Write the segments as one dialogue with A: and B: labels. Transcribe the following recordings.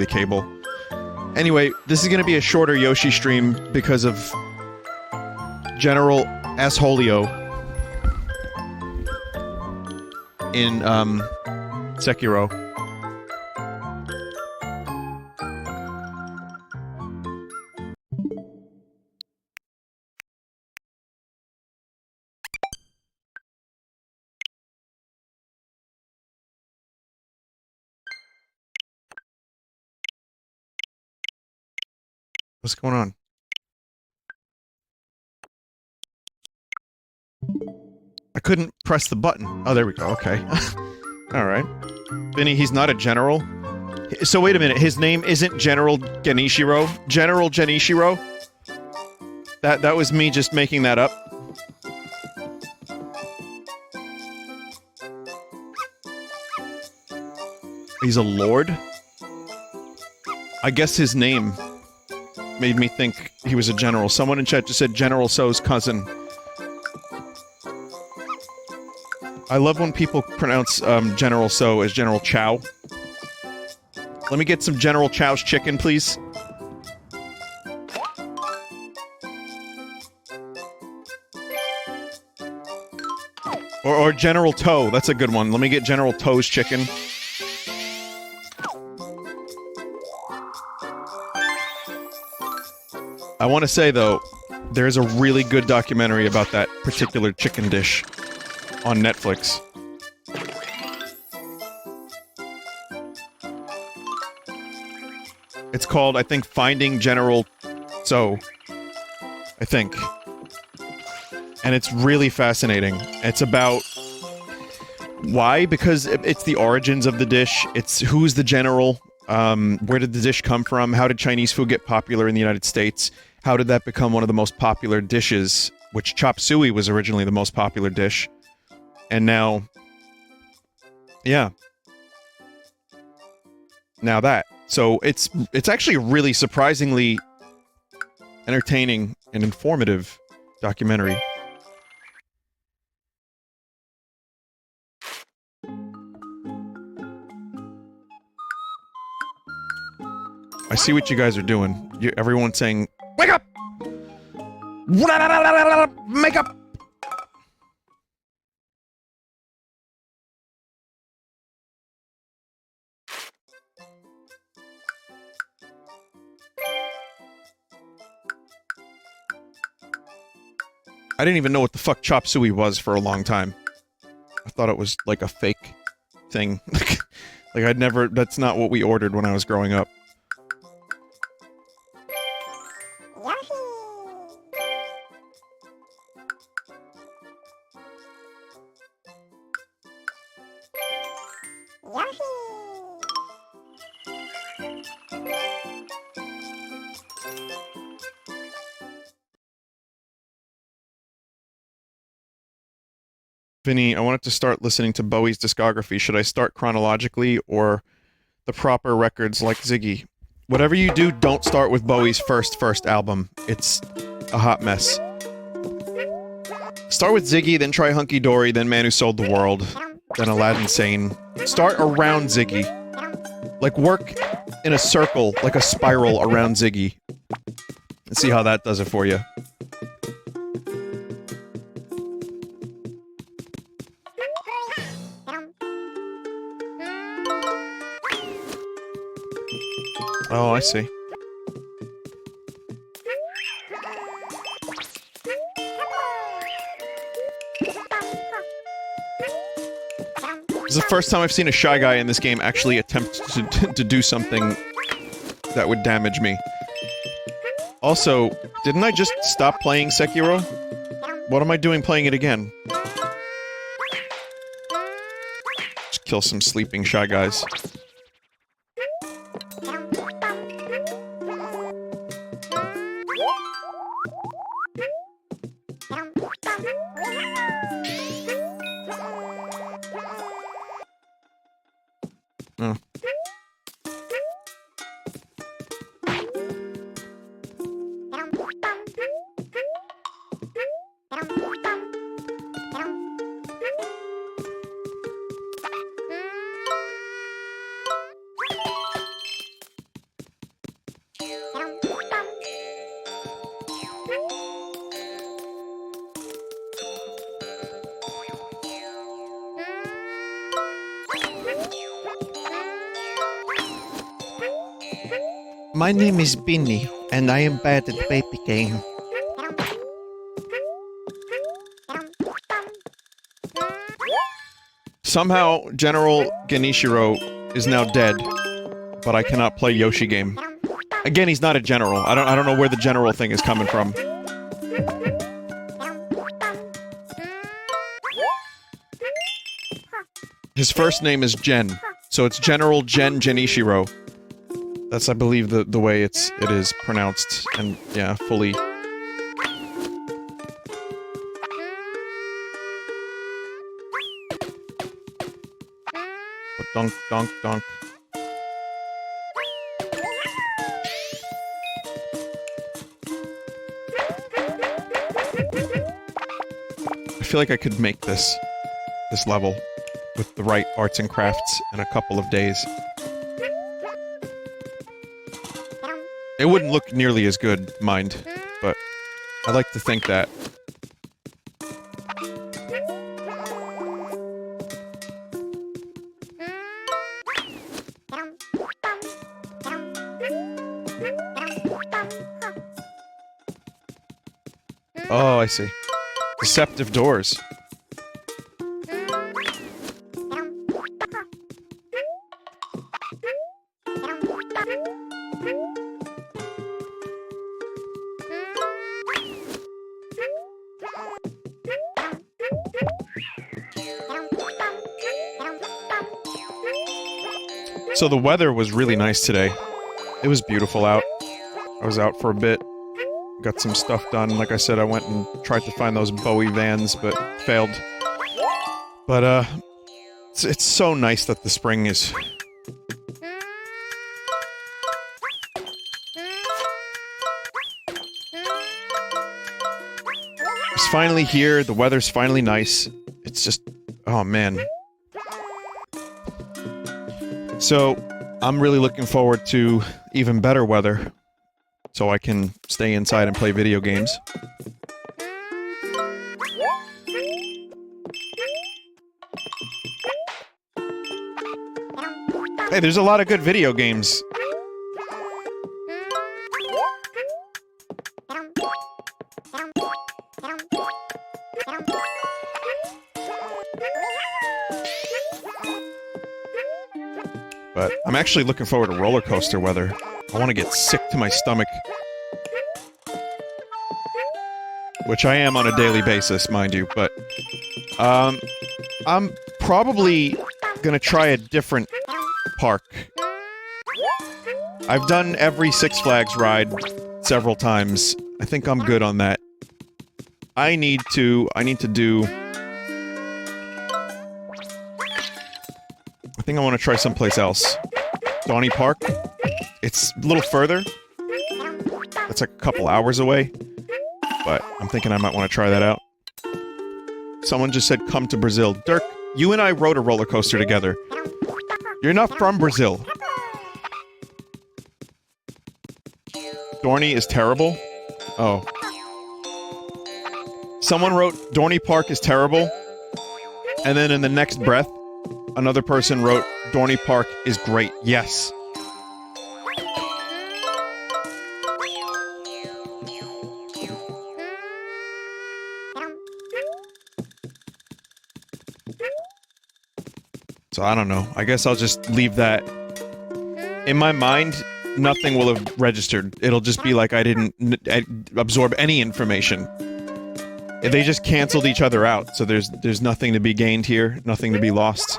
A: the cable. Anyway, this is gonna be a shorter Yoshi stream because of General Assholio in, Sekiro. What's going on? I couldn't press the button. Oh, there we go. Okay. Alright. Vinny, he's not a general? So wait a minute, his name isn't General Genishiro? General Genishiro? That was me just making that up. He's a lord? I guess his name made me think he was a general. Someone in chat just said General So's cousin. I love when people pronounce, General So as General Chow. Let me get some General Chow's chicken, please. Or General Toe, that's a good one. Let me get General Toe's chicken. I want to say, though, there's a really good documentary about that particular chicken dish on Netflix. It's called, I think, Finding General So. I think. And it's really fascinating. It's about... Why? Because it's the origins of the dish. It's who's the general. Where did the dish come from? How did Chinese food get popular in the United States? How did that become one of the most popular dishes? Which chop suey was originally the most popular dish. And now... Yeah. Now that. So it's actually a really surprisingly entertaining and informative documentary. I see what you guys are doing. Everyone's saying, "Wake up! Make up!" I didn't even know what the fuck chop suey was for a long time. I thought it was like a fake thing. Like I'd never- that's not what we ordered when I was growing up.
B: Yoshi! Yoshi!
A: Vinny, I wanted to start listening to Bowie's discography. Should I start chronologically or the proper records like Ziggy? Whatever you do, don't start with Bowie's first album. It's a hot mess. Start with Ziggy, then try Hunky Dory, then Man Who Sold the World, then Aladdin Sane. Start around Ziggy. Like, work in a circle, like a spiral around Ziggy. And see how that does it for you. Oh, I see. This is the first time I've seen a Shy Guy in this game actually attempt to do something that would damage me. Also, didn't I just stop playing Sekiro? What am I doing playing it again? Just kill some sleeping Shy Guys. Oh. My name is Vinny, and I am bad at baby game. Somehow, General Genishiro is now dead, but I cannot play Yoshi game. Again, he's not a general. I don't know where the general thing is coming from. His first name is Gen, so it's General Gen Genishiro. That's, I believe, the way it is pronounced, and yeah, fully. Dunk, dunk, dunk. I feel like I could make this level with the right arts and crafts in a couple of days. It wouldn't look nearly as good, mind, but I like to think that. Oh, I see. Deceptive doors. So the weather was really nice today. It was beautiful out. I was out for a bit. Got some stuff done. Like I said, I went and tried to find those Bowie vans, but failed. But, it's so nice that the spring is... It's finally here, the weather's finally nice. It's just... oh man. So, I'm really looking forward to even better weather, so I can stay inside and play video games. Hey, there's a lot of good video games. But I'm actually looking forward to roller coaster weather. I want to get sick to my stomach. Which I am on a daily basis, mind you, but... I'm probably gonna try a different park. I've done every Six Flags ride several times. I think I'm good on that. I need to do... I think I want to try someplace else. Donny Park? It's a little further. That's like a couple hours away. But I'm thinking I might want to try that out. Someone just said, come to Brazil. Dirk, you and I rode a roller coaster together. You're not from Brazil. Dorney is terrible? Oh. Someone wrote, Dorney Park is terrible. And then in the next breath, another person wrote, Dorney Park is great. Yes. So I don't know. I guess I'll just leave that. In my mind, nothing will have registered. It'll just be like I didn't absorb any information. They just canceled each other out, so there's nothing to be gained here, nothing to be lost.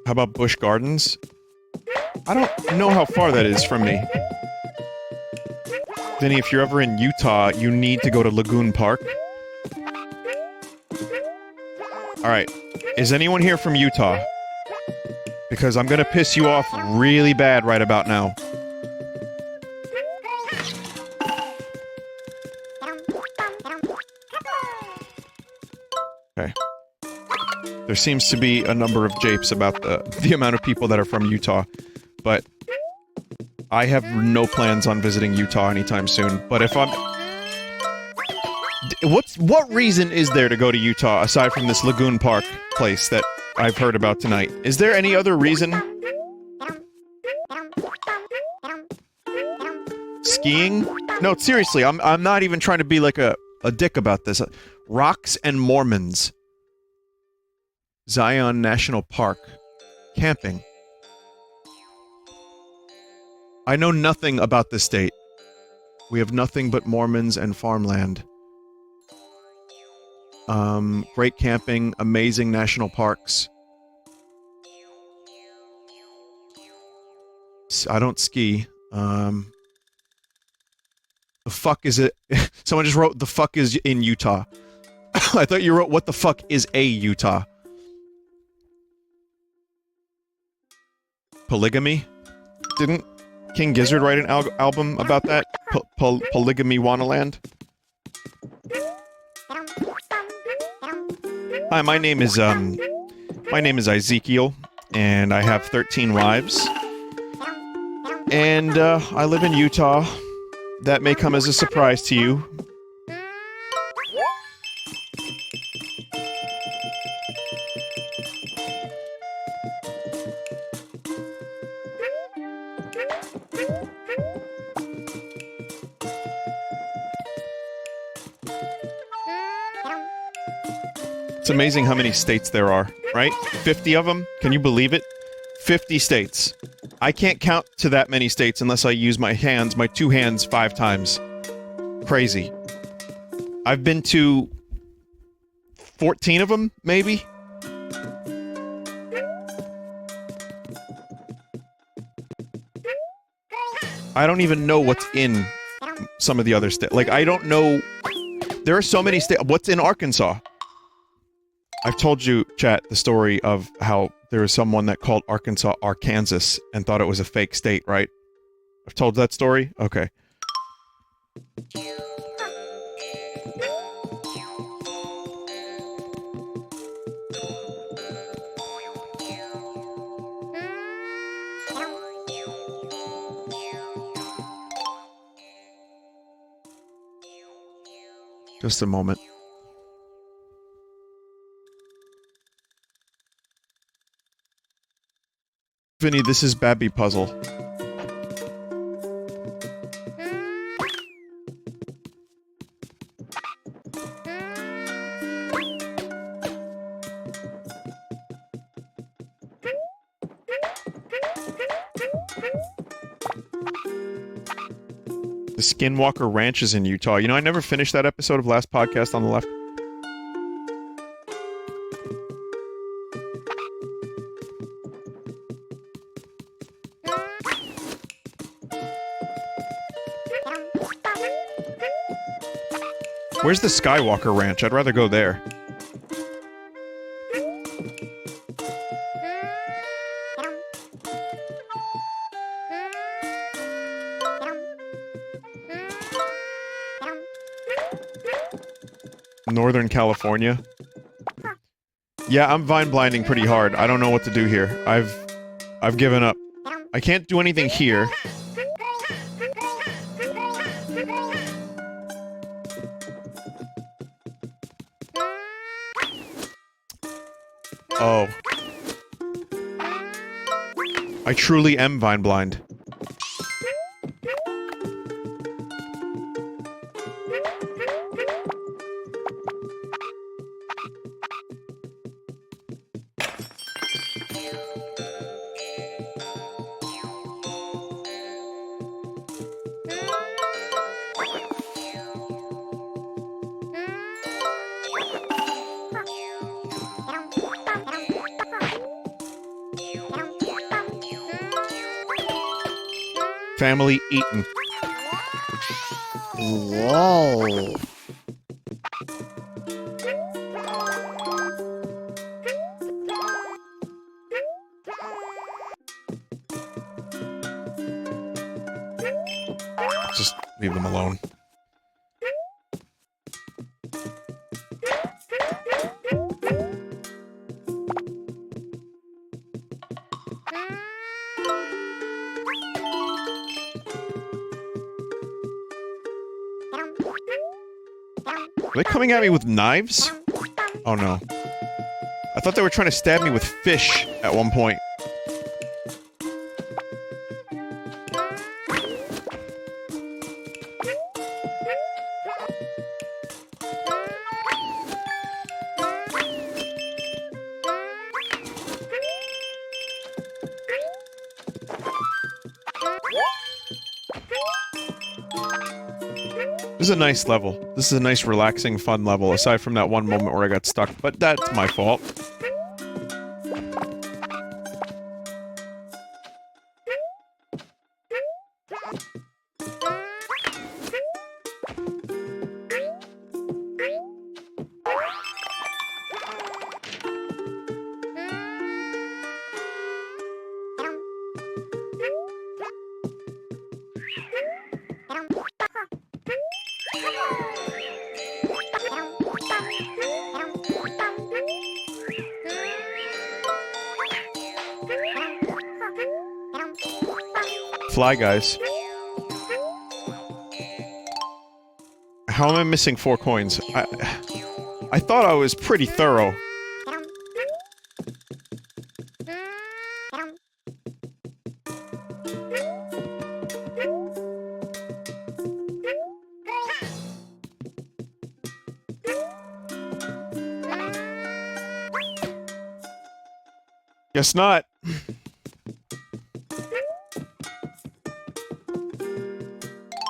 A: How about Busch Gardens? I don't know how far that is from me. Vinny, if you're ever in Utah, you need to go to Lagoon Park. Alright, is anyone here from Utah? Because I'm gonna piss you off really bad right about now. Okay. There seems to be a number of japes about the amount of people that are from Utah, but I have no plans on visiting Utah anytime soon, but if I'm... What reason is there to go to Utah aside from this Lagoon Park place that I've heard about tonight? Is there any other reason? Skiing? No, seriously, I'm not even trying to be like a dick about this. Rocks and Mormons. Zion National Park. Camping. I know nothing about this state. We have nothing but Mormons and farmland. Great camping, amazing national parks. I don't ski. The fuck is it? Someone just wrote, the fuck is in Utah. I thought you wrote, what the fuck is a Utah? Polygamy? Didn't King Gizzard write an album about that? Polygamy Wanaland? Hi, my name is Ezekiel, and I have 13 wives. And, I live in Utah. That may come as a surprise to you. It's amazing how many states there are, right? 50 of them? Can you believe it? 50 states. I can't count to that many states unless I use my hands, my two hands, 5 times. Crazy. I've been to 14 of them, maybe? I don't even know what's in some of the other states. Like, I don't know... There are so many states. What's in Arkansas? I've told you, chat, the story of how there was someone that called Arkansas Arkansas and thought it was a fake state, right? I've told that story? Okay. Just a moment. Vinny, this is Babby Puzzle. The Skinwalker Ranch is in Utah. You know, I never finished that episode of Last Podcast on the Left. Where's the Skywalker Ranch? I'd rather go there. Northern California. Yeah, I'm vine blinding pretty hard. I don't know what to do here. I've given up. I can't do anything here. Oh. I truly am vine blind. Family eaten.
B: Whoa.
A: Just leave them alone. Are they coming at me with knives? Oh no. I thought they were trying to stab me with fish at one point. This is a nice level. This is a nice, relaxing, fun level, aside from that one moment where I got stuck, but that's my fault. Fly Guys. How am I missing 4 coins? I thought I was pretty thorough. Guess not.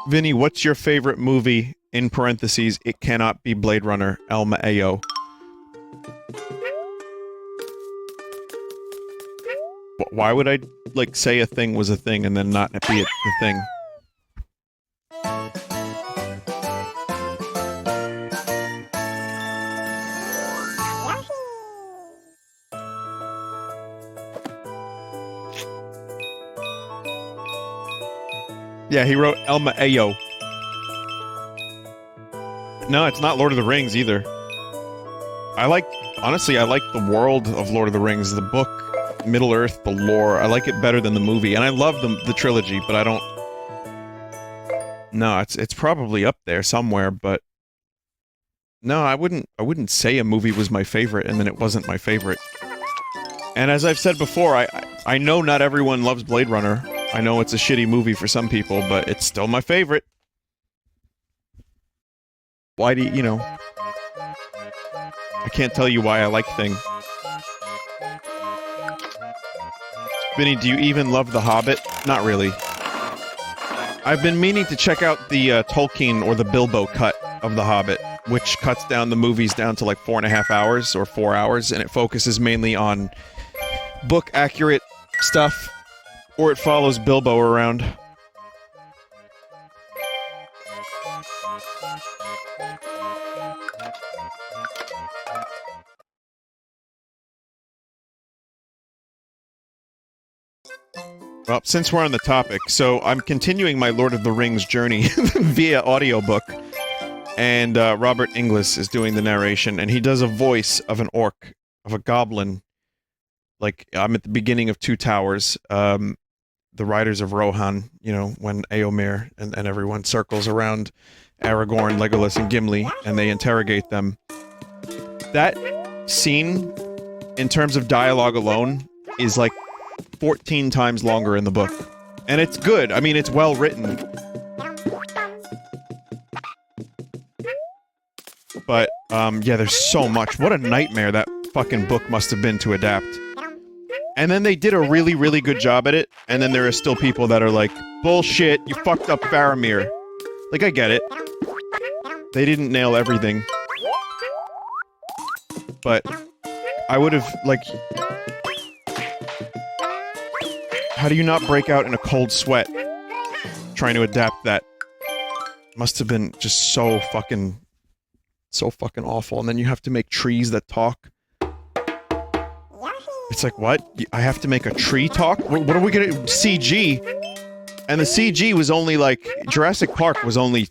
A: Vinny, what's your favorite movie? In parentheses, it cannot be Blade Runner, Elma Ayo. Why would I, like, say a thing was a thing and then not be it the thing? Yeah, he wrote Elma Ayo. No, it's not Lord of the Rings either. Honestly, I like the world of Lord of the Rings, the book, Middle-earth, the lore. I like it better than the movie, and I love the trilogy, but I don't... No, it's probably up there somewhere, but... No, I wouldn't say a movie was my favorite, and then it wasn't my favorite. And as I've said before, I know not everyone loves Blade Runner. I know it's a shitty movie for some people, but it's still my favorite. Why do you know... I can't tell you why I like things. Vinny, do you even love The Hobbit? Not really. I've been meaning to check out the Tolkien or the Bilbo cut of The Hobbit, which cuts down the movies down to like 4.5 hours or 4 hours, and it focuses mainly on book-accurate stuff, or it follows Bilbo around. Well, since we're on the topic, so I'm continuing my Lord of the Rings journey via audiobook, and Robert Inglis is doing the narration, and he does a voice of an orc, of a goblin. Like, I'm at the beginning of Two Towers, the Riders of Rohan, you know, when Éomer and everyone circles around Aragorn, Legolas, and Gimli, and they interrogate them. That scene, in terms of dialogue alone, is like 14 times longer in the book. And it's good. I mean, it's well written. But, yeah, there's so much. What a nightmare that fucking book must have been to adapt. And then they did a really, really good job at it, and then there are still people that are like, bullshit, you fucked up Faramir. Like, I get it. They didn't nail everything. But I would have, like... How do you not break out in a cold sweat trying to adapt that? Must have been just so fucking awful. And then you have to make trees that talk. It's like, what? I have to make a tree talk? What are we gonna... CG? And the CG was only like... Jurassic Park was only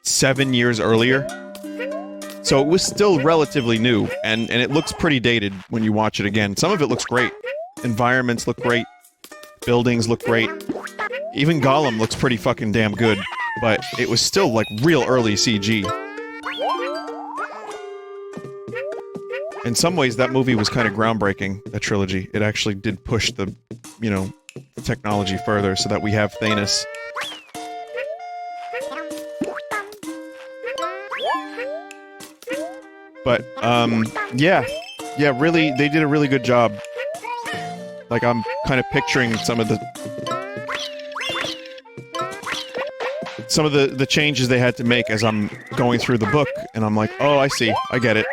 A: 7 years earlier. So it was still relatively new. And it looks pretty dated when you watch it again. Some of it looks great. Environments look great. Buildings look great. Even Gollum looks pretty fucking damn good. But it was still like real early CG. In some ways, that movie was kind of groundbreaking, that trilogy. It actually did push the, you know, technology further so that we have Thanos. But, yeah. Yeah, really, they did a really good job. Like, I'm kind of picturing some of the changes they had to make as I'm going through the book, and I'm like, oh, I see, I get it.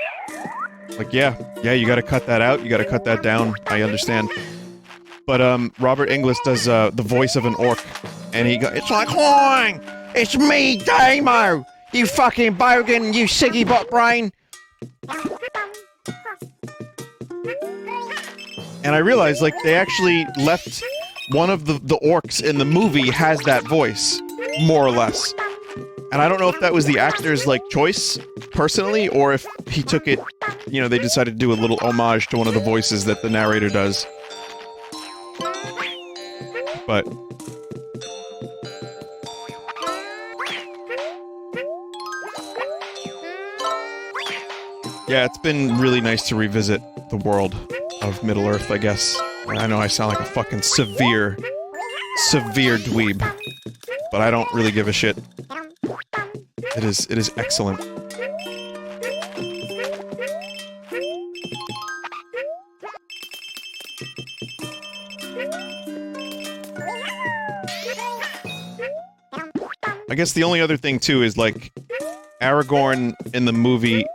A: Like, yeah, you gotta cut that out, you gotta cut that down, I understand. But, Robert Inglis does, the voice of an orc, and it's like, hi, it's me, Damo, you fucking bogan, you siggy bot brain. And I realized, like, they actually left one of the orcs in the movie has that voice, more or less. And I don't know if that was the actor's, like, choice, personally, or if he took it, you know, they decided to do a little homage to one of the voices that the narrator does. But... yeah, it's been really nice to revisit the world of Middle-earth, I guess. I know I sound like a fucking severe dweeb, but I don't really give a shit. It is excellent. I guess the only other thing, too, is, like, Aragorn in the movie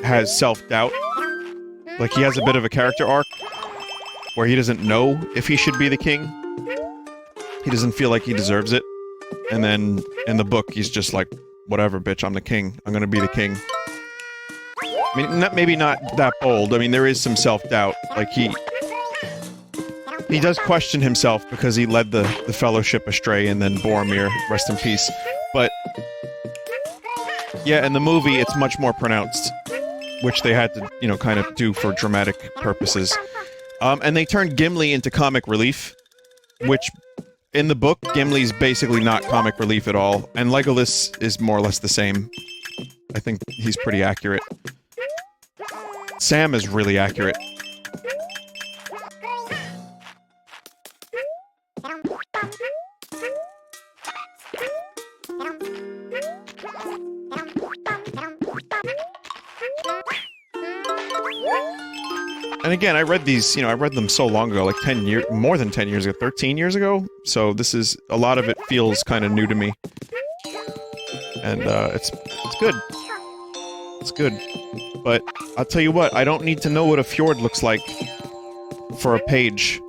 A: has self-doubt. Like, he has a bit of a character arc where he doesn't know if he should be the king. He doesn't feel like he deserves it. And then, in the book, he's just like, whatever, bitch, I'm the king. I'm gonna be the king. I mean, maybe not that bold. I mean, there is some self-doubt. Like, he does question himself because he led the Fellowship astray, and then Boromir, rest in peace. But, yeah, in the movie, it's much more pronounced. Which they had to, you know, kind of do for dramatic purposes. And they turned Gimli into comic relief, which, in the book, Gimli's basically not comic relief at all, and Legolas is more or less the same. I think he's pretty accurate. Sam is really accurate. And again, I read these, you know, I read them so long ago, like 10 years, more than 10 years ago, 13 years ago, so this is, a lot of it feels kind of new to me. And, it's good. It's good. But, I'll tell you what, I don't need to know what a fjord looks like for a page.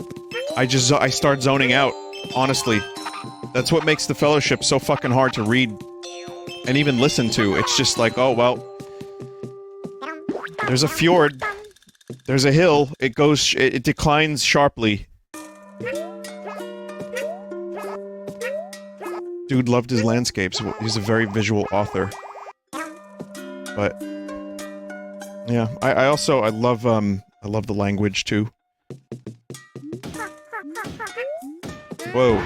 A: I start zoning out, honestly. That's what makes the Fellowship so fucking hard to read and even listen to. It's just like, oh, well, there's a fjord. There's a hill, it declines sharply. Dude loved his landscapes, he's a very visual author. But... yeah, I love the language, too. Whoa.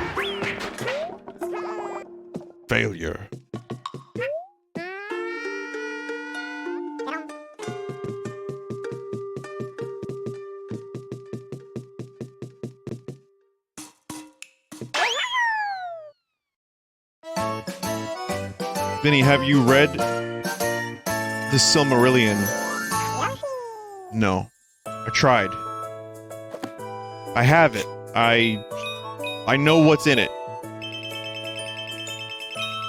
A: Failure. Vinny, have you read The Silmarillion? No. I tried. I have it. I know what's in it.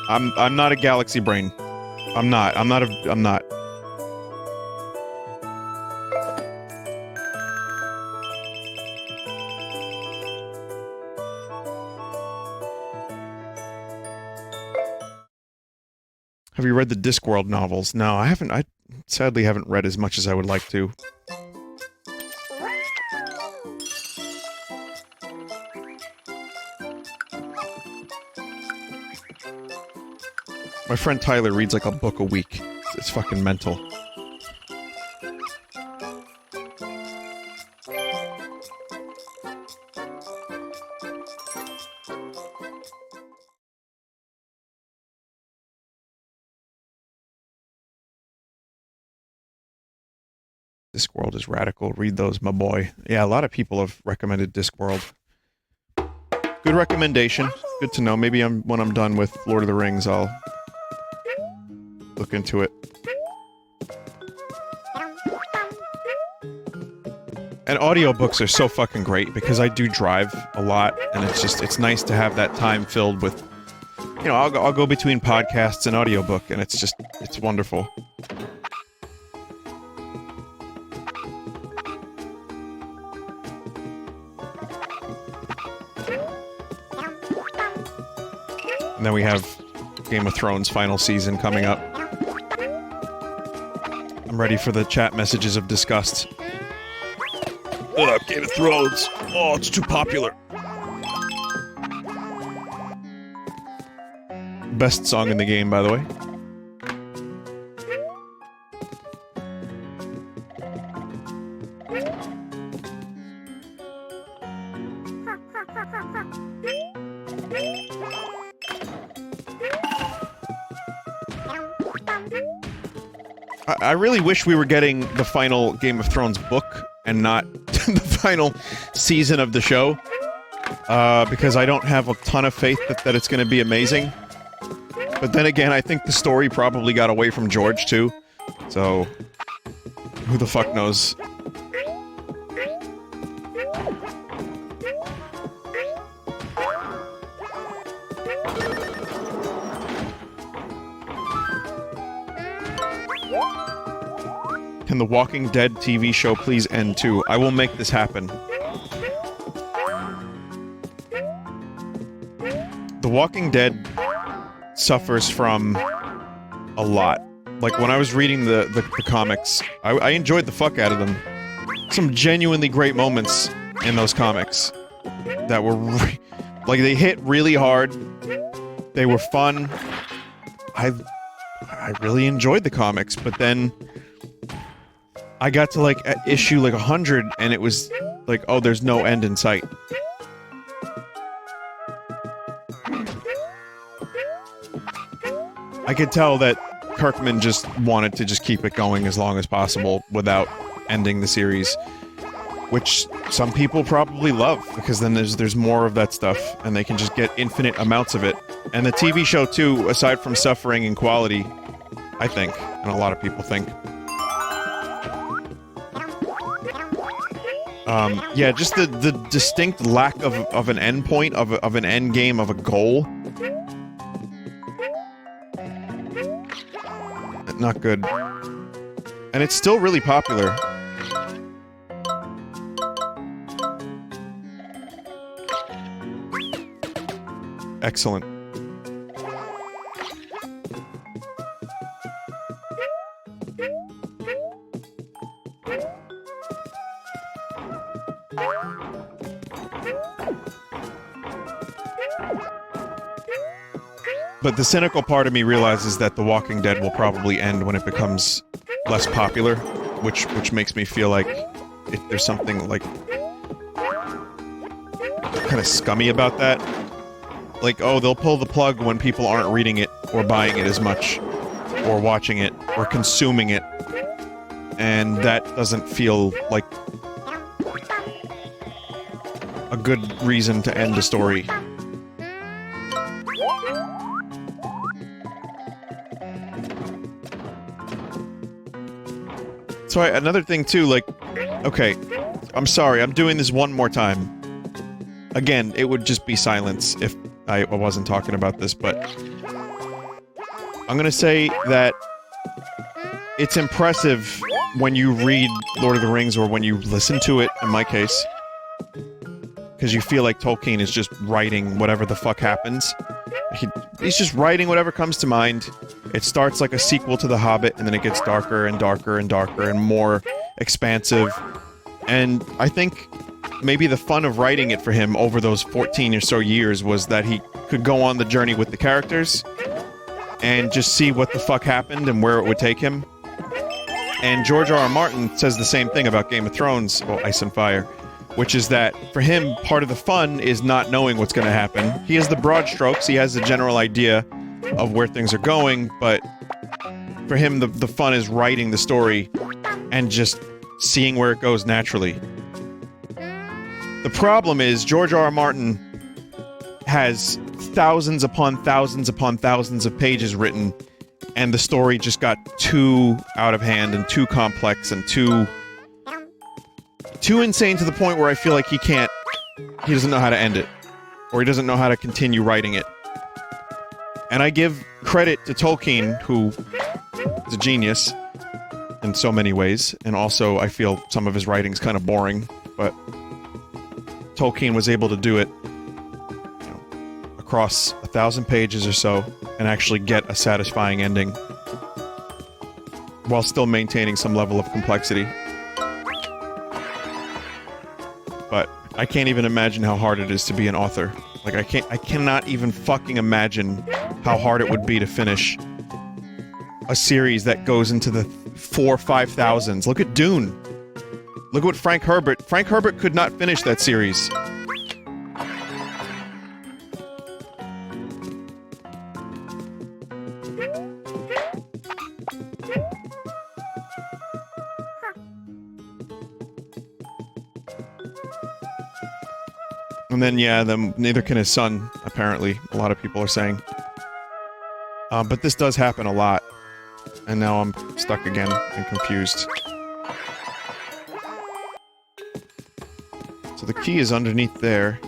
A: I'm not a galaxy brain. I'm not. Have you read the Discworld novels? No, I haven't. I sadly haven't read as much as I would like to. My friend Tyler reads like a book a week. It's fucking mental. Discworld is radical. Read those, my boy. Yeah, a lot of people have recommended Discworld. Good recommendation. Good to know. Maybe when I'm done with Lord of the Rings, I'll look into it. And audiobooks are so fucking great because I do drive a lot, and it's nice to have that time filled with, you know, I'll go between podcasts and audiobook, and it's wonderful. And then we have Game of Thrones final season coming up. I'm ready for the chat messages of disgust. Ugh, Game of Thrones. Oh, it's too popular. Best song in the game, by the way. I really wish we were getting the final Game of Thrones book and not the final season of the show, because I don't have a ton of faith that it's going to be amazing. But then again, I think the story probably got away from George, too. So, who the fuck knows? Can the Walking Dead TV show please end too? I will make this happen. The Walking Dead suffers from a lot. Like, when I was reading the comics, I enjoyed the fuck out of them. Some genuinely great moments in those comics that were like, they hit really hard. They were fun. I really enjoyed the comics, but then I got to, like, at issue, like, 100, and it was like, oh, there's no end in sight. I could tell that Kirkman just wanted to just keep it going as long as possible without ending the series. Which some people probably love, because then there's more of that stuff, and they can just get infinite amounts of it. And the TV show, too, aside from suffering in quality, I think, and a lot of people think, yeah, just the distinct lack of an endpoint, of an end game, of a goal. Not good. And it's still really popular. Excellent. But the cynical part of me realizes that The Walking Dead will probably end when it becomes less popular, which makes me feel like there's something, like, kind of scummy about that. Like, oh, they'll pull the plug when people aren't reading it, or buying it as much, or watching it, or consuming it. And that doesn't feel like a good reason to end a story. So another thing too, like, okay, I'm sorry, I'm doing this one more time. Again, it would just be silence if I wasn't talking about this, but I'm gonna say that it's impressive when you read Lord of the Rings, or when you listen to it, in my case, because you feel like Tolkien is just writing whatever the fuck happens. He's just writing whatever comes to mind. It starts like a sequel to The Hobbit, and then it gets darker and darker and darker and more expansive. And I think maybe the fun of writing it for him over those 14 or so years was that he could go on the journey with the characters and just see what the fuck happened and where it would take him. And George R.R. Martin says the same thing about Game of Thrones, well, Ice and Fire, which is that, for him, part of the fun is not knowing what's going to happen. He has the broad strokes, he has the general idea of where things are going, but for him, the fun is writing the story and just seeing where it goes naturally. The problem is George R. R. Martin has thousands upon thousands upon thousands of pages written, and the story just got too out of hand and too complex and too insane to the point where I feel like he doesn't know how to end it, or he doesn't know how to continue writing it. And I give credit to Tolkien, who is a genius in so many ways, and also I feel some of his writing's kind of boring, but Tolkien was able to do it, you know, across 1,000 pages or so, and actually get a satisfying ending, while still maintaining some level of complexity. But I can't even imagine how hard it is to be an author. Like, I cannot even fucking imagine how hard it would be to finish a series that goes into the 4,000-5,000s. Look at Dune. Look at what Frank Herbert could not finish that series. And then, yeah, neither can his son, apparently. A lot of people are saying. But this does happen a lot. And now I'm stuck again and confused. So the key is underneath there.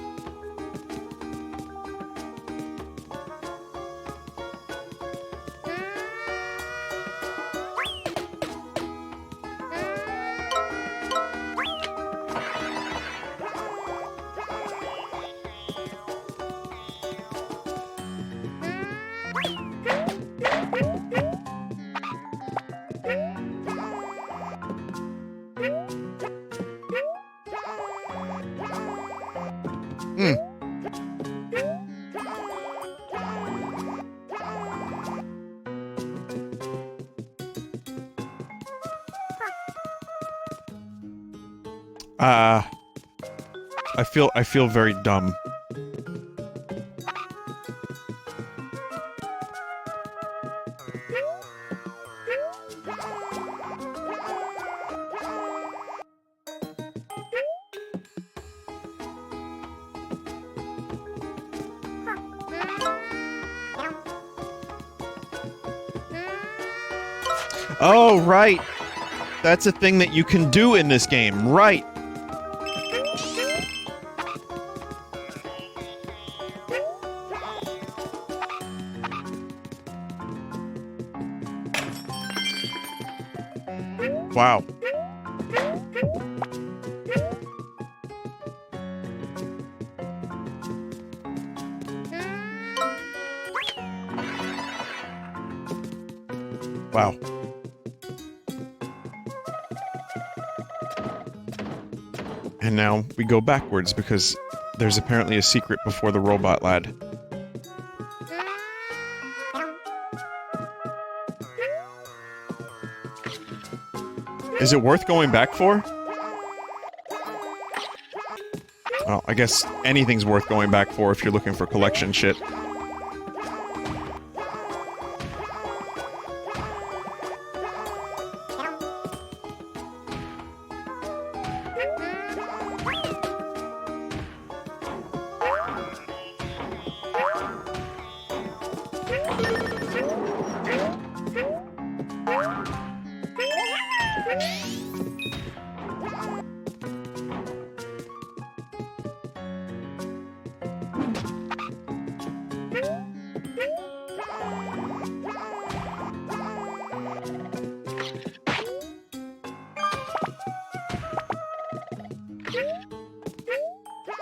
A: I feel very dumb. Oh, right. That's a thing that you can do in this game, right. Wow. Wow. And now we go backwards because there's apparently a secret before the robot lad. Is it worth going back for? Well, I guess anything's worth going back for if you're looking for collection shit.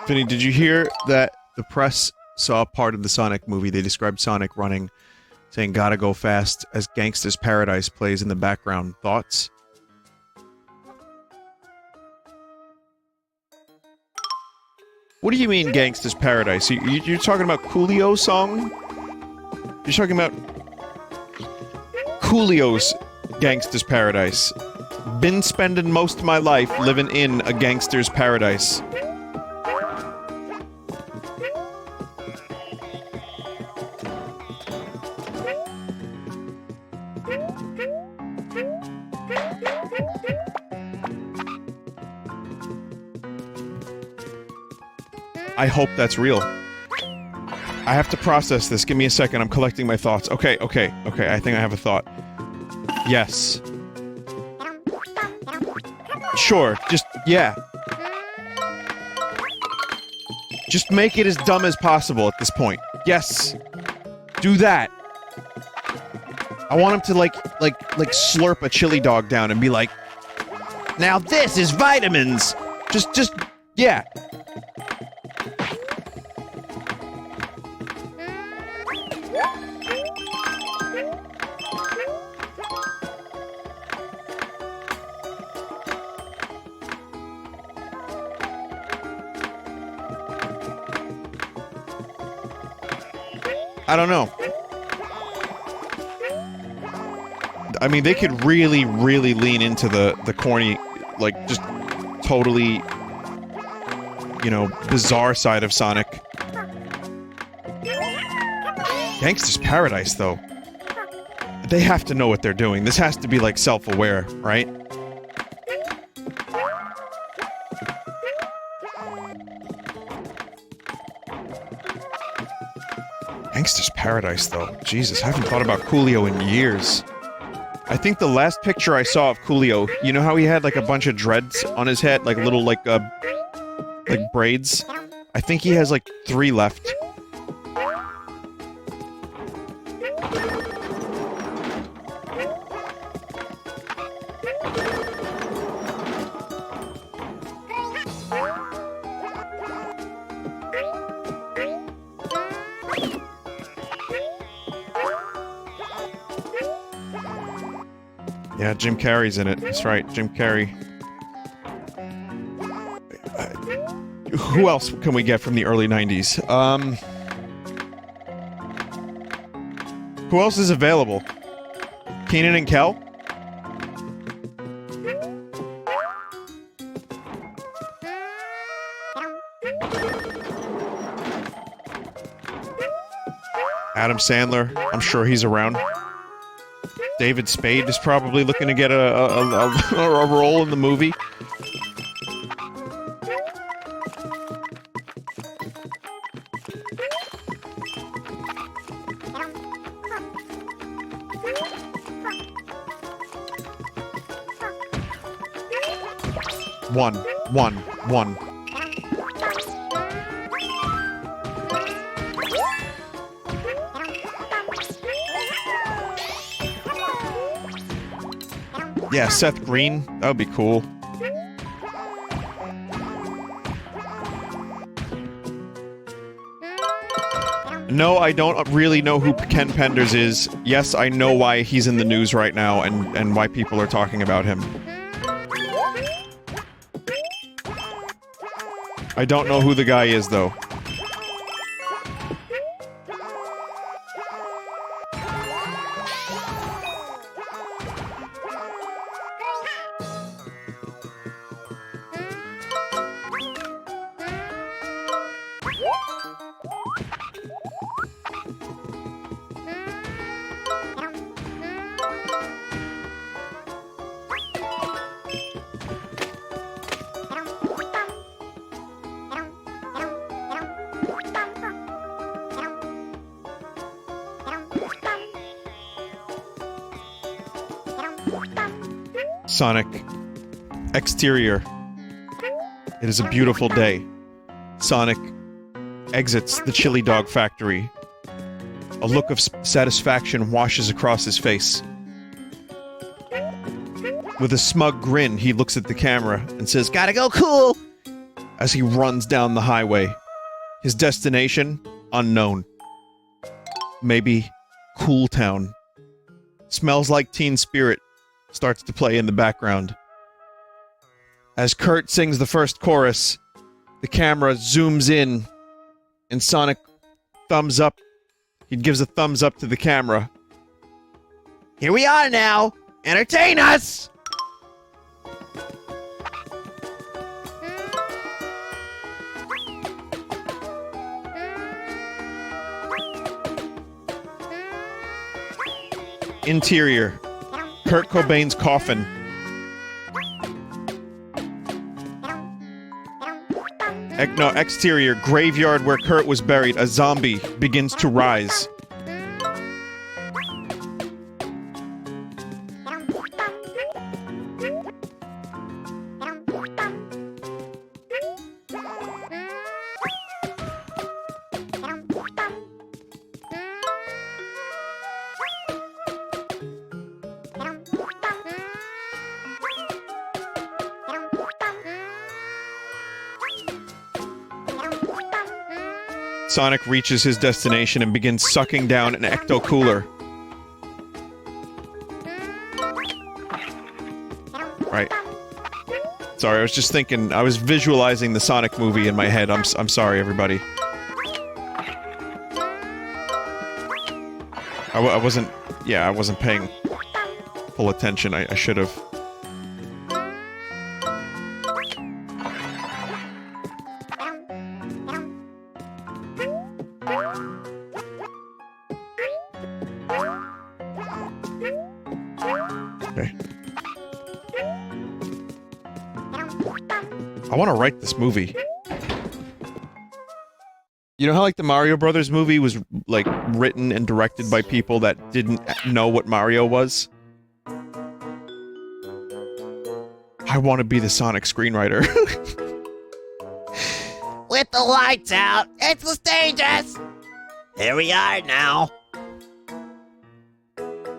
A: Vinny, did you hear that the press saw part of the Sonic movie? They described Sonic running, saying "Gotta go fast" as Gangsta's Paradise plays in the background. Thoughts? What do you mean, Gangsta's Paradise? You're talking about Coolio's song? You're talking about Coolio's Gangsta's Paradise. Been spending most of my life living in a gangster's paradise. I hope that's real. I have to process this. Give me a second. I'm collecting my thoughts. Okay. I think I have a thought. Yes. Sure. Just, yeah. Just make it as dumb as possible at this point. Yes. Do that. I want him to, like slurp a chili dog down and be like, now this is vitamins! Just, yeah. I don't know. I mean, they could really, really lean into the corny, like, just totally, you know, bizarre side of Sonic. Gangsta's Paradise, though. They have to know what they're doing. This has to be, like, self-aware, right? Gangsta's Paradise, though. Jesus, I haven't thought about Coolio in years. I think the last picture I saw of Coolio, you know how he had, like, a bunch of dreads on his head? Like, little, like braids? I think he has, like, 3 left. Yeah, Jim Carrey's in it. That's right, Jim Carrey. Who else can we get from the early 90s? Who else is available? Keenan and Kel? Adam Sandler. I'm sure he's around. David Spade is probably looking to get a role in the movie. One. Yeah, Seth Green. That would be cool. No, I don't really know who Ken Penders is. Yes, I know why he's in the news right now and why people are talking about him. I don't know who the guy is, though. Sonic. Exterior. It is a beautiful day. Sonic exits the chili dog factory. A look of satisfaction washes across his face. With a smug grin, he looks at the camera and says, "Gotta go cool!" as he runs down the highway. His destination? Unknown. Maybe Cool Town. Smells Like Teen Spirit starts to play in the background. As Kurt sings the first chorus, the camera zooms in, and Sonic thumbs up. He gives a thumbs up to the camera. Here we are now! Entertain us! Interior. Kurt Cobain's coffin. Exterior, graveyard where Kurt was buried. A zombie begins to rise. Sonic reaches his destination and begins sucking down an ecto-cooler. Right. Sorry, I was just thinking, I was visualizing the Sonic movie in my head. I'm sorry, everybody. I wasn't paying full attention. I should have. Okay. I want to write this movie. You know how, like, the Mario Brothers movie was, like, written and directed by people that didn't know what Mario was? I want to be the Sonic screenwriter.
C: With the lights out, it's dangerous. Here we are now.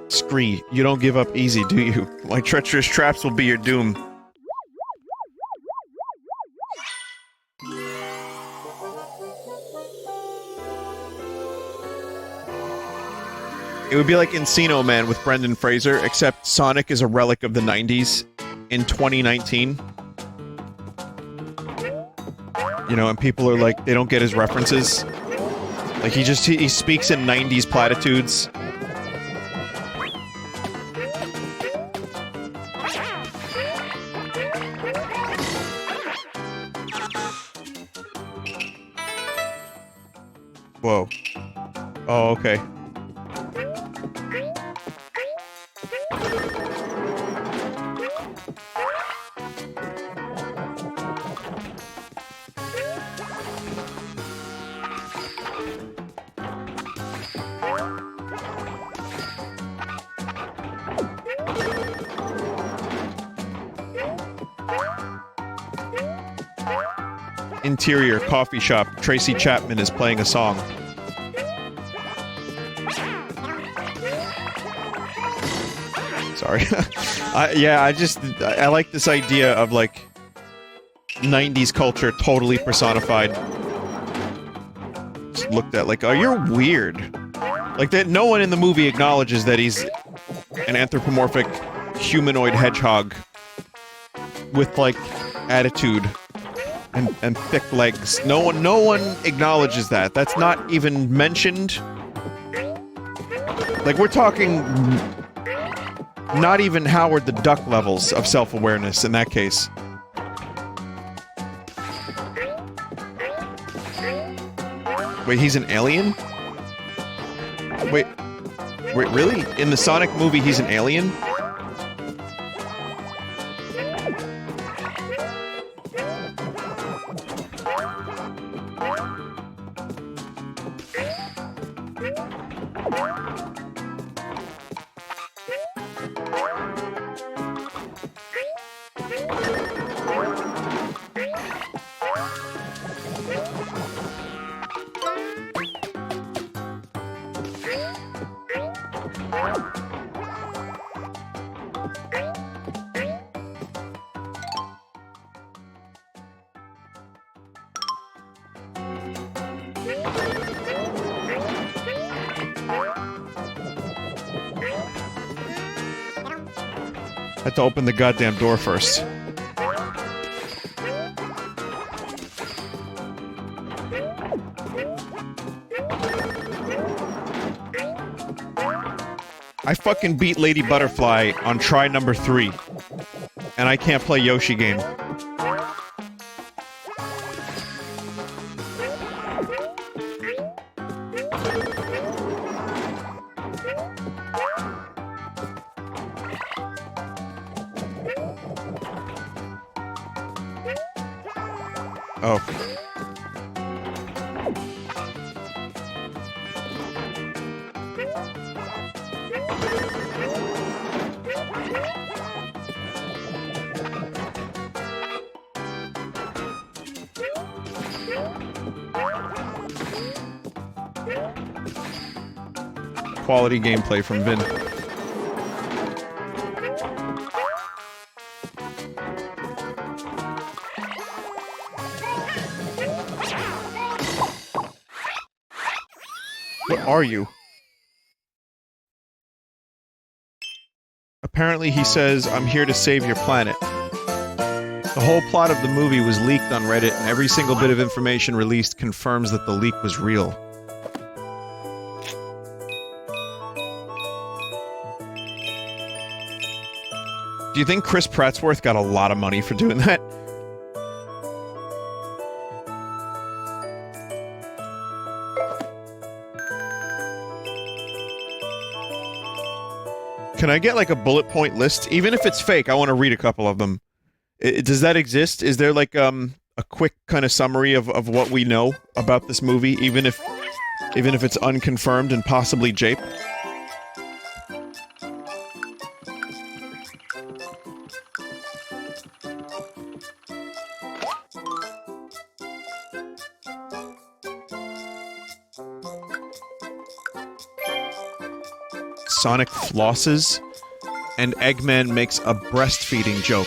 A: Scree, you don't give up easy, do you? My treacherous traps will be your doom. It would be like Encino Man with Brendan Fraser, except Sonic is a relic of the 90s in 2019. You know, and people are like, they don't get his references. Like, he speaks in 90s platitudes. Whoa. Oh, okay. Interior, coffee shop. Tracy Chapman is playing a song. Sorry. I like this idea of, like, 90s culture totally personified. Just looked at like, oh, you're weird. Like, that no one in the movie acknowledges that he's an anthropomorphic humanoid hedgehog with, like, attitude and thick legs. No one acknowledges that. That's not even mentioned. Like, we're talking not even Howard the Duck levels of self-awareness in that case. Wait, he's an alien? Wait, really? In the Sonic movie, he's an alien? Had to open the goddamn door first. I fucking beat Lady Butterfly on try number 3. And I can't play Yoshi game. Oh. quality gameplay from Vin. What are you? Apparently he says, I'm here to save your planet. The whole plot of the movie was leaked on Reddit, and every single bit of information released confirms that the leak was real. Do you think Chris Pratt's got a lot of money for doing that? Can I get, like, a bullet point list? Even if it's fake, I want to read a couple of them. Does that exist? Is there, like, a quick kind of summary of what we know about this movie, even if it's unconfirmed and possibly jape? Sonic flosses, and Eggman makes a breastfeeding joke.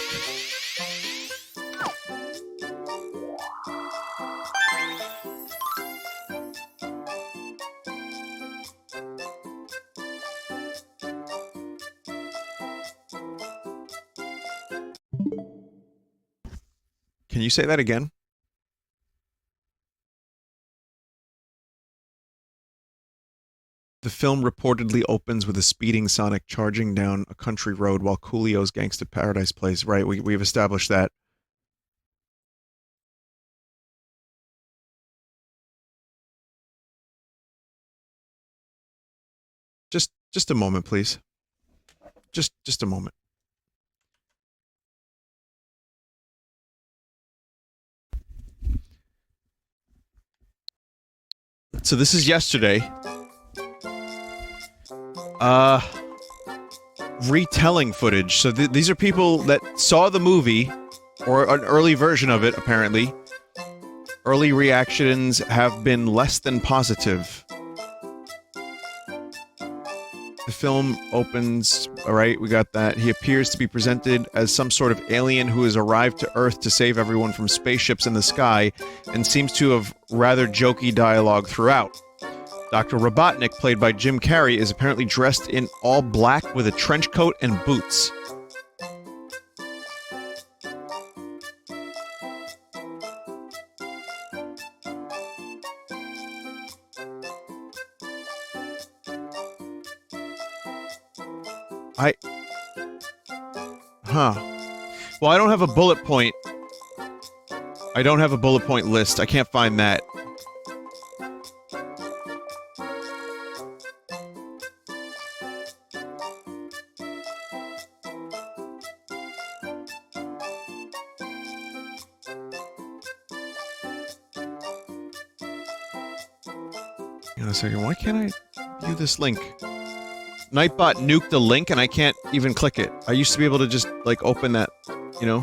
A: Can you say that again? The film reportedly opens with a speeding Sonic charging down a country road while Coolio's Gangsta Paradise plays. Right, we've established that. Just a moment, please. Just a moment. So this is yesterday. Retelling footage. So these are people that saw the movie, or an early version of it, apparently. Early reactions have been less than positive. The film opens, alright, we got that. He appears to be presented as some sort of alien who has arrived to Earth to save everyone from spaceships in the sky, and seems to have rather jokey dialogue throughout. Dr. Robotnik, played by Jim Carrey, is apparently dressed in all black with a trench coat and boots. Well, I don't have a bullet point. I don't have a bullet point list. I can't find that. Hang on a second, why can't I view this link? Nightbot nuked the link and I can't even click it. I used to be able to just, like, open that, you know,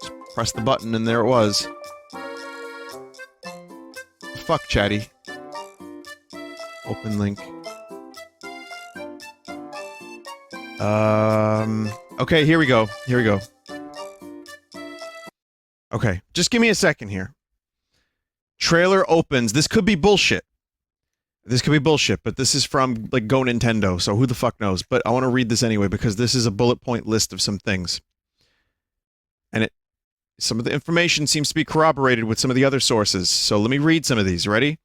A: just press the button and there it was. Fuck, chatty. Open link. Okay, here we go. Here we go. Okay, just give me a second here. Trailer opens. This could be bullshit. This could be bullshit, but this is from, like, Go Nintendo, so who the fuck knows? But I want to read this anyway, because this is a bullet point list of some things. And some of the information seems to be corroborated with some of the other sources, so let me read some of these. Ready?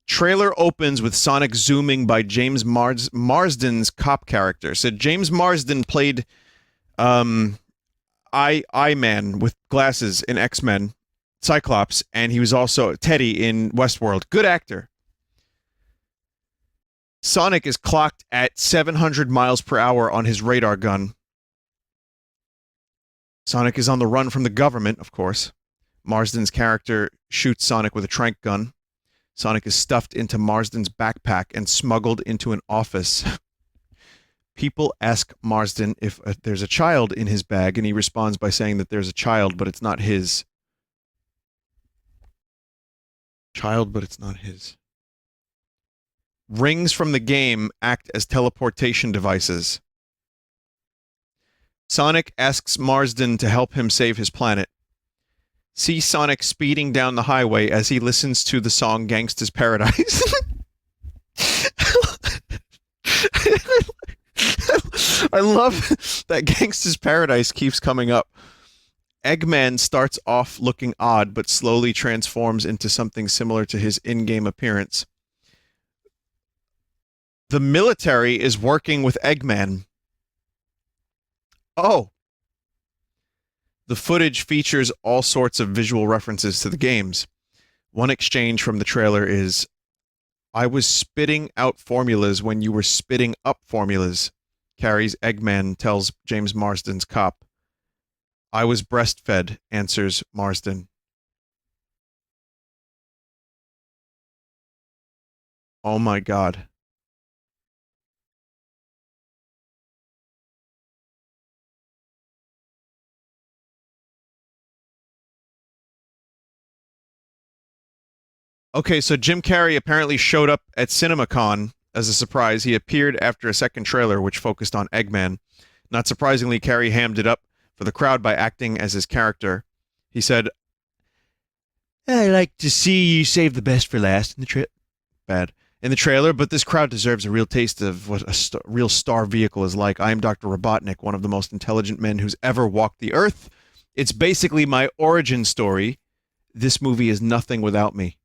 A: Trailer opens with Sonic zooming by James Marsden's cop character. So James Marsden played, I-Man with glasses in X-Men, Cyclops, and he was also Teddy in Westworld. Good actor. Sonic is clocked at 700 miles per hour on his radar gun. Sonic is on the run from the government, of course. Marsden's character shoots Sonic with a tranq gun. Sonic is stuffed into Marsden's backpack and smuggled into an office. People ask Marsden if there's a child in his bag, and he responds by saying that there's a child, but it's not his. Child, but it's not his. Rings from the game act as teleportation devices. Sonic asks Marsden to help him save his planet. See Sonic speeding down the highway as he listens to the song Gangsta's Paradise. I love that Gangsta's Paradise keeps coming up. Eggman starts off looking odd, but slowly transforms into something similar to his in-game appearance. The military is working with Eggman. Oh. The footage features all sorts of visual references to the games. One exchange from the trailer is, "I was spitting out formulas when you were spitting up formulas," Carrey's Eggman tells James Marsden's cop. "I was breastfed," answers Marsden. Oh my god. Okay, so Jim Carrey apparently showed up at CinemaCon as a surprise. He appeared after a second trailer which focused on Eggman. Not surprisingly, Carrey hammed it up for the crowd by acting as his character. He said, "I like to see you save the best for last in the trailer, but this crowd deserves a real taste of what a real star vehicle is like. I am Dr. Robotnik, one of the most intelligent men who's ever walked the earth. It's basically my origin story. This movie is nothing without me."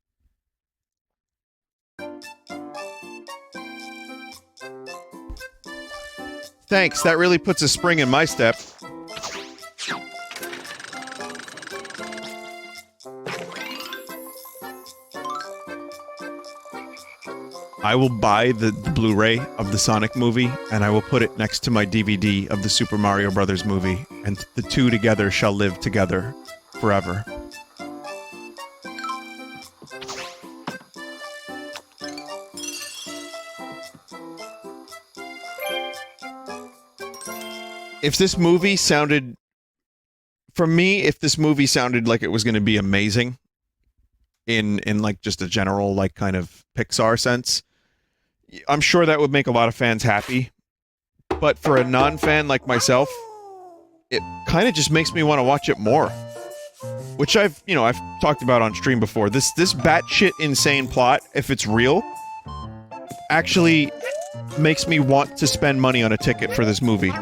A: Thanks, that really puts a spring in my step. I will buy the Blu-ray of the Sonic movie, and I will put it next to my DVD of the Super Mario Brothers movie, and the two together shall live together forever. If this movie sounded, for me, if this movie sounded like it was going to be amazing in like just a general like kind of Pixar sense, I'm sure that would make a lot of fans happy. But for a non-fan like myself, it kind of just makes me want to watch it more. Which I've talked about on stream before. This batshit insane plot, if it's real, actually makes me want to spend money on a ticket for this movie.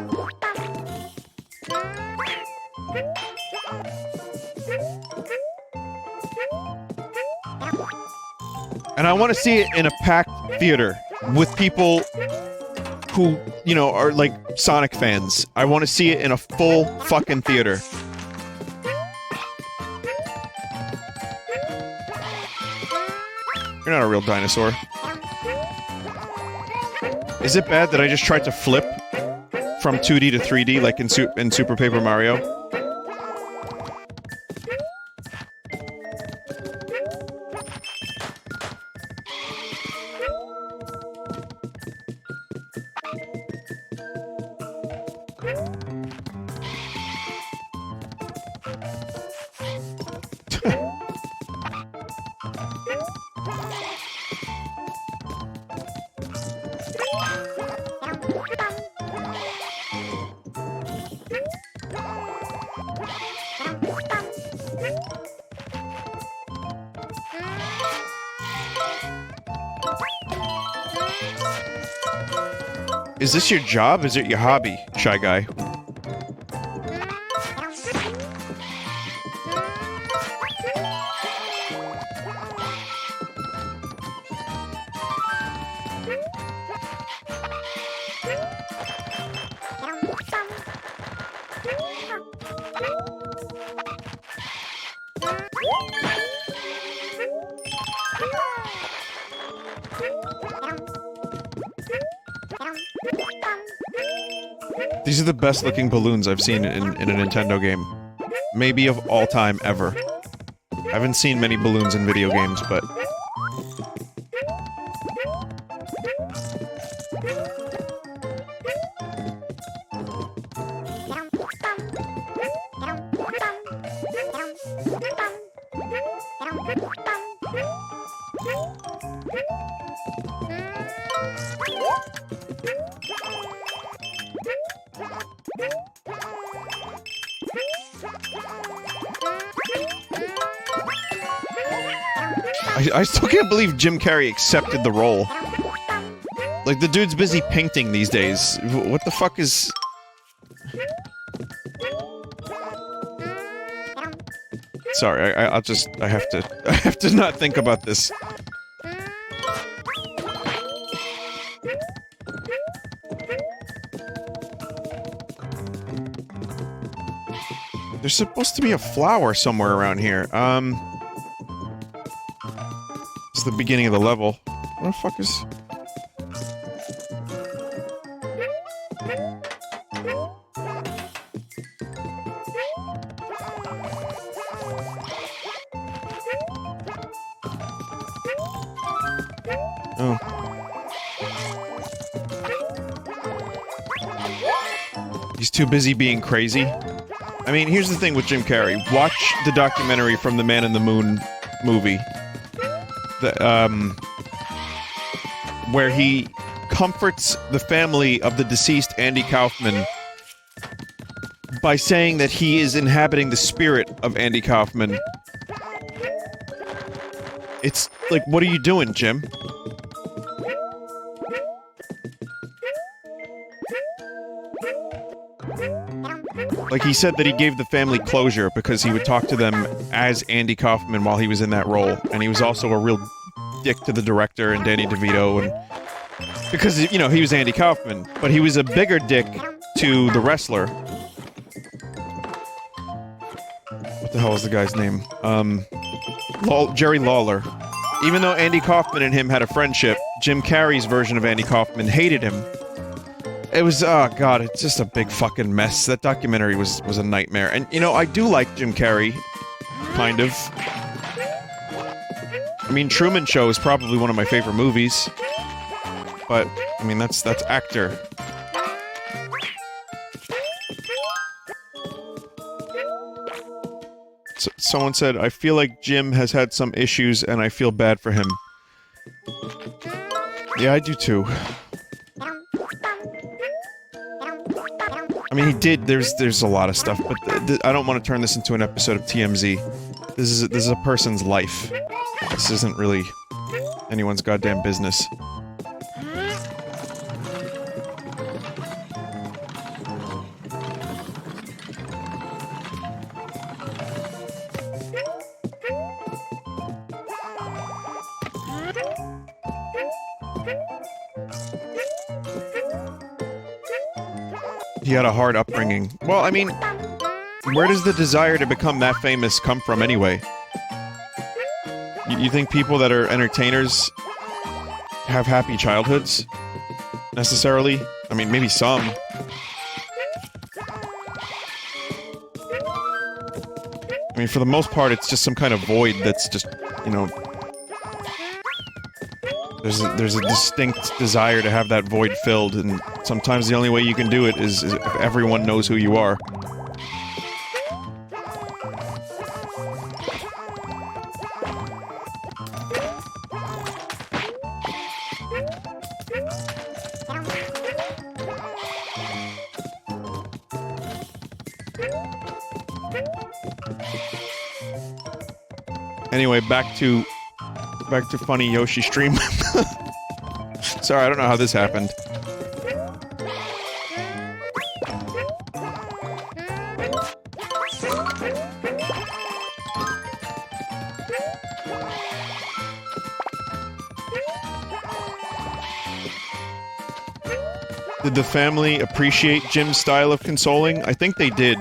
A: And I want to see it in a packed theater with people who, are like Sonic fans. I want to see it in a full fucking theater. You're not a real dinosaur. Is it bad that I just tried to flip from 2D to 3D like in Super Paper Mario? Is this your job? Is it your hobby, Shy Guy? These are the best looking balloons I've seen in a Nintendo game. Maybe of all time ever. I haven't seen many balloons in video games, but... I still can't believe Jim Carrey accepted the role. Like, the dude's busy painting these days. What the fuck is... Sorry, I have to not think about this. There's supposed to be a flower somewhere around here. It's the beginning of the level. What the fuck is... Oh. He's too busy being crazy. I mean, here's the thing with Jim Carrey. Watch the documentary from the Man in the Moon movie. Where he comforts the family of the deceased Andy Kaufman by saying that he is inhabiting the spirit of Andy Kaufman. It's like, what are you doing, Jim? Like, he said that he gave the family closure because he would talk to them as Andy Kaufman while he was in that role. And he was also a real dick to the director and Danny DeVito, and... Because, you know, he was Andy Kaufman, but he was a bigger dick to the wrestler. What the hell is the guy's name? Jerry Lawler. Even though Andy Kaufman and him had a friendship, Jim Carrey's version of Andy Kaufman hated him. It was, oh god, it's just a big fucking mess. That documentary was a nightmare. And, you know, I do like Jim Carrey. Kind of. I mean, Truman Show is probably one of my favorite movies. But, I mean, that's actor. Someone said, I feel like Jim has had some issues and I feel bad for him. Yeah, I do too. I mean, he did. There's a lot of stuff, but I don't want to turn this into an episode of TMZ. This is a person's life. This isn't really anyone's goddamn business. He had a hard upbringing. Well, I mean, where does the desire to become that famous come from anyway? You think people that are entertainers have happy childhoods? Necessarily? I mean, maybe some. I mean, for the most part, it's just some kind of void that's just, you know... There's a distinct desire to have that void filled, and sometimes the only way you can do it is if everyone knows who you are. Anyway, back to funny Yoshi stream. Sorry, I don't know how this happened. Did the family appreciate Jim's style of consoling? I think they did.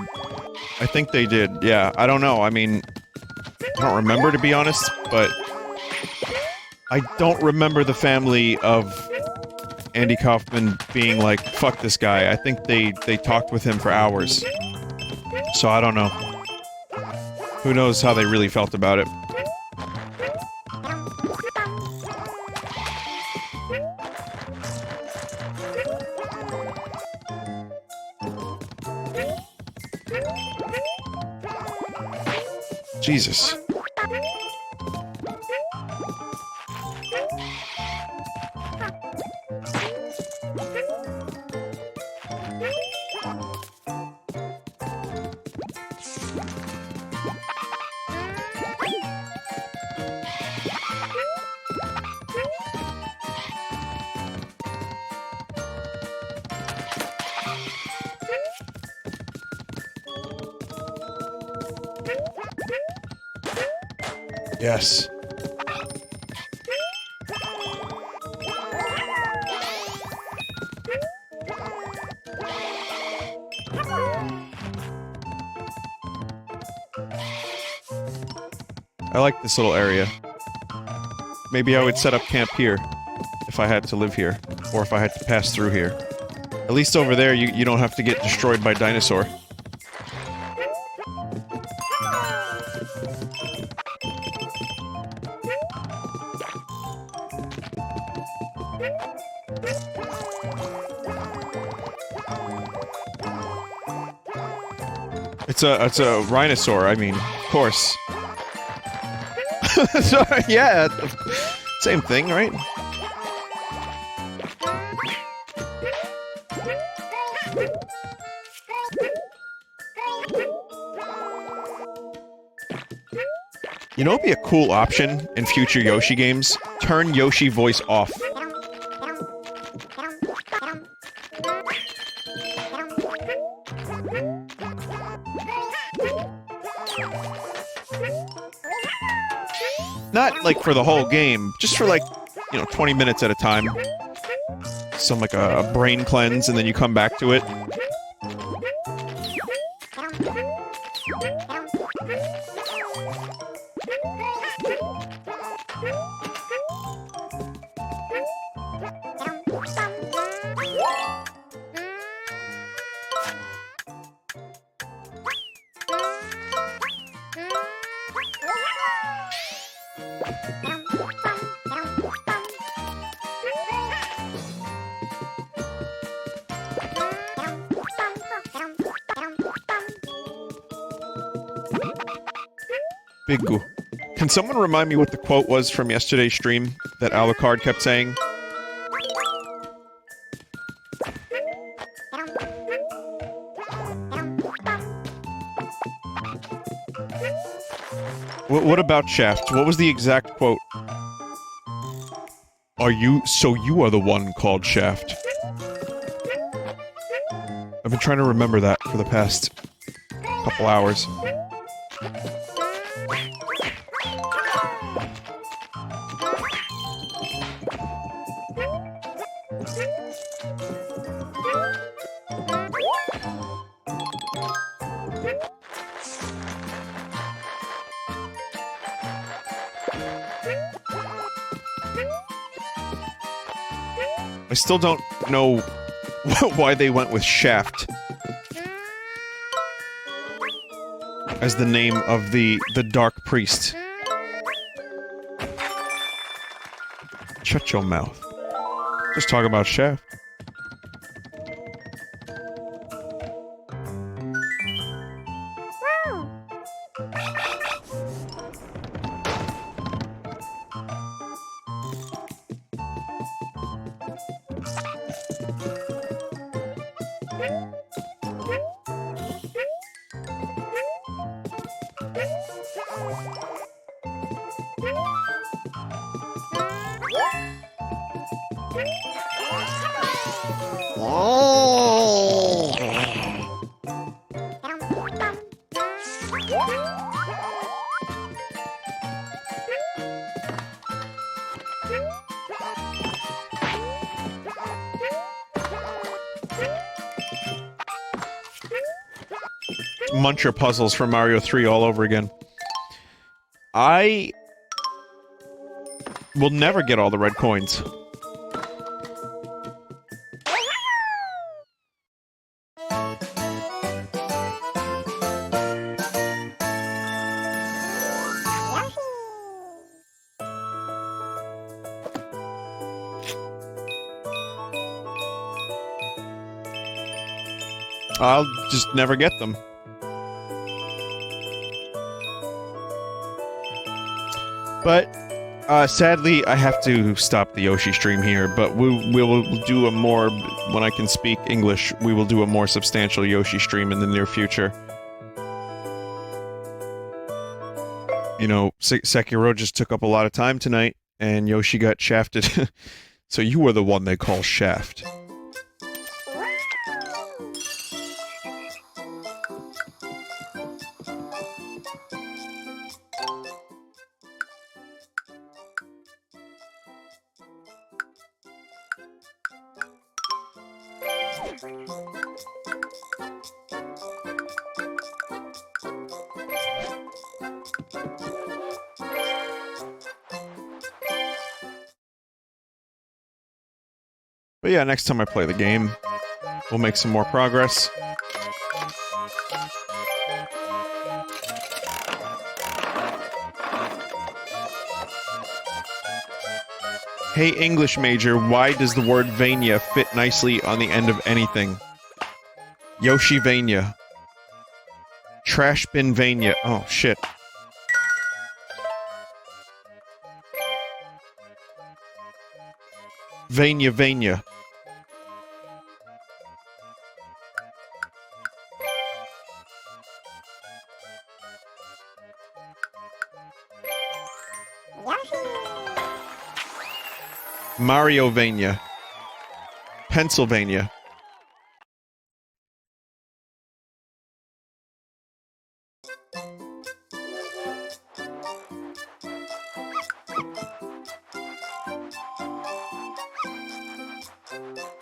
A: I think they did, yeah. I don't know, I mean... I don't remember, to be honest, but... I don't remember the family of Andy Kaufman being like, fuck this guy. I think they talked with him for hours. So I don't know. Who knows how they really felt about it. Jesus. Yes. I like this little area. Maybe I would set up camp here if I had to live here, or if I had to pass through here. At least over there, you don't have to get destroyed by dinosaur. It's a rhinosaur. I mean, of course. Sorry, yeah, same thing, right? You know what'd be a cool option in future Yoshi games? Turn Yoshi voice off. Not, like, for the whole game, just for, like, you know, 20 minutes at a time. Some, like, a brain cleanse, and then you come back to it. Big goo. Can someone remind me what the quote was from yesterday's stream that Alucard kept saying? What about Shaft? What was the exact quote? So you are the one called Shaft. I've been trying to remember that for the past couple hours. I still don't know why they went with Shaft as the name of the Dark Priest. Shut your mouth. Just talk about Shaft. Muncher puzzles from Mario 3 all over again. I will never get all the red coins. I'll just never get them. But, sadly, I have to stop the Yoshi stream here, but we will do a more, when I can speak English, we will do a more substantial Yoshi stream in the near future. You know, Sekiro just took up a lot of time tonight, and Yoshi got shafted. So you were the one they call Shaft. But yeah, next time I play the game, we'll make some more progress. Hey, English major, why does the word Vania fit nicely on the end of anything? Yoshi Vania. Trash bin Vania. Oh, shit. Vania Vania.
B: Yoshi.
A: Mario Vania. Pennsylvania.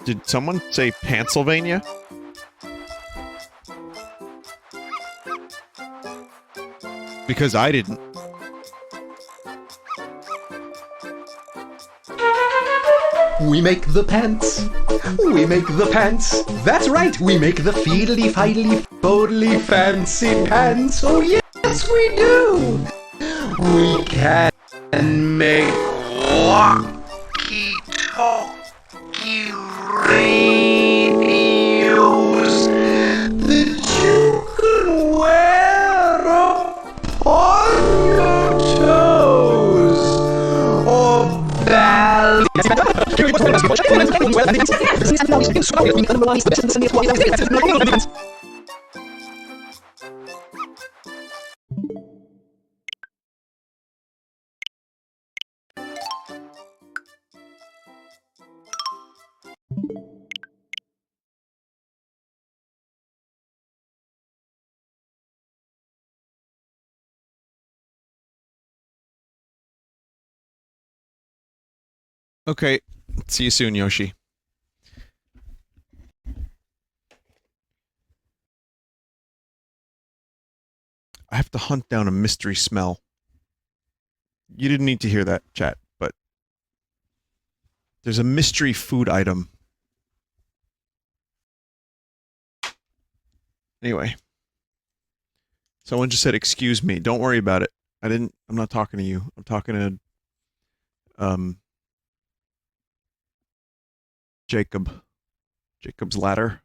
A: Did someone say Pennsylvania? Because I didn't.
D: We make the pants. We make the pants. That's right, we make the feedly, fidely, bodily, fancy pants. Oh yes, we do. We can make walkie-talkie radios that you can wear upon your toes or balance.
A: Okay, see you soon, Yoshi. I have to hunt down a mystery smell. You didn't need to hear that, chat, but there's a mystery food item. Anyway. Someone just said, excuse me. Don't worry about it. I'm not talking to you. I'm talking to, Jacob. Jacob's ladder.